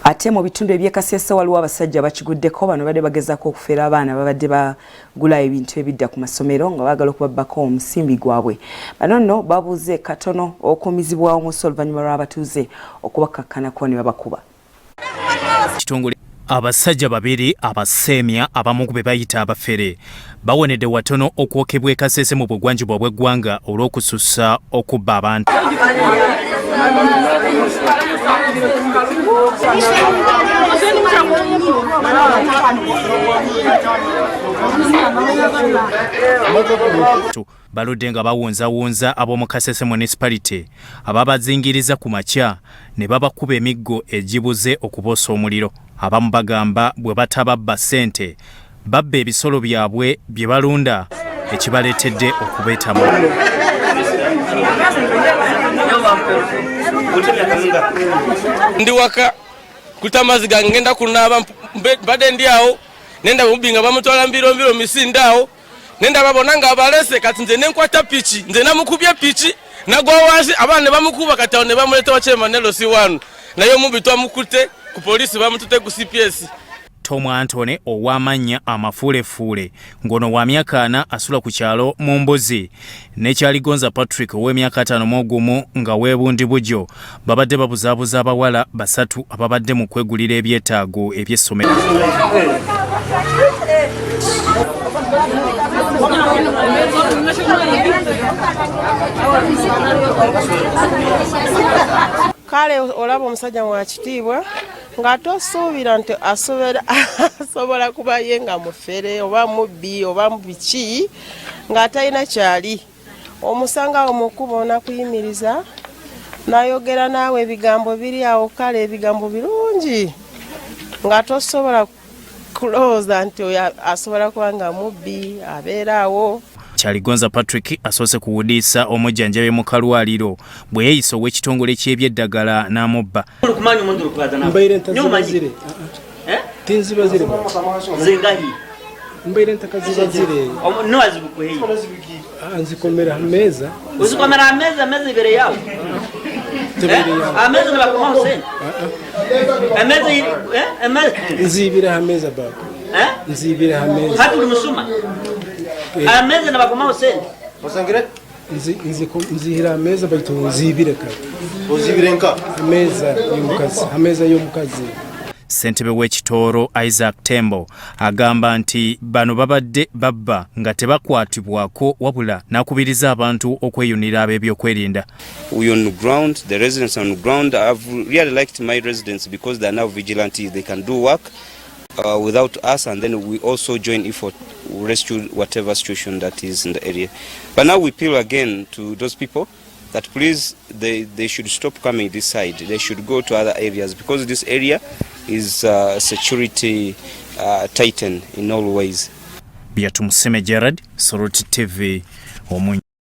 Ate mu bitundu eby'Ekasese waliwo abasajja bakiguddeko bano badde bagezaako okufeera abaana babadde bagula ebintu ebidda ku masomero nga baagala okubabbako omusimbi gwabwe. Bano nno babuuze katono okuumizibwawo omusi oluvannyuma lw'abatuuze okubakakkanako ne babakuba. Abasajja babiri abaseemya abamu be bayita abafere bawonedde watono okwokebwa e Kasese mu bugwanjuba bw'eggwanga olw'okusussa okubba abantu. Baludde nga bawunzawunza ab'omu Kasese Municipality ababazingiriza ku makya ne babakuba emiggo egibuze okuboosa omuliro. Abamu bagamba bwe batababba ssente babba ebisolo byabwe bye balunda ekibaleetedde okubeetamu. Ndi waka kutamazi gange ngenda kunaaba mbadde ndi awo nenda mubinga bamutwala mbiro misinde awo nenda babona nga abalese kati nze nenkwata piki nze namukubye piki nagwa wansi abaana bamukuba kati awo ne bamuleta wa Chairman si wanu naye mubi twamukute ku polisi bamutute ku CPS. Tom Antone ow'amannya amafuulefuule ngono wa myaka 4 asula ku kyalo mu Mbozi n'ekyaligonza Patrick ow'emyaka 51 nga weebundi bujjo babadde babuzaabuza abawala basatu ababadde mu kwegulira ebyetaago eby'essomero. Kale olaba omusajja wa kitiibwa nga tosuubira nti asobola kuba yenga mufere oba mubbi oba biki nga talina kyali omusanga omukuba onakuyimiriza nayogera naawe ebigambo biri awo kale ebigambo birungi nga tosobola kulowooza nti asobola kuba nga mubbi abeera awo. Kyaligonza Patrick asoose kuwudiisa omujjanjabi mu kalwaliro bwe yeeyisa ow'ekitongole ky'ebyeddagala n'amubba. Nzikomera meza. Uzikomera meza ibere yawe. Ameza nabakomaho sente. Nzibira hameza baba. Nzibira hameza. Hati uri musuma. Ameza nabakomaho sente. Osangire nzihira ameza bayito nzibire ka. Ozibire nka ameza y'omukazi. Ssentebe w'ekitooro Isaac Tembo agamba nti bano babadde babba nga tebakwatibwako wabula n'akubiriza abantu okweyunira ab'ebyokwerinda. We on the ground, the residents on the ground, I've really liked my residents because they are now vigilantes. They can do work without us, and then we also join effort to rescue whatever situation that is in the area. But now we appeal again to those people that please they should stop coming this side. They should go to other areas because this area is security tightened in all ways. Byatumuseme Gerard, Soroti TV, Omunyi.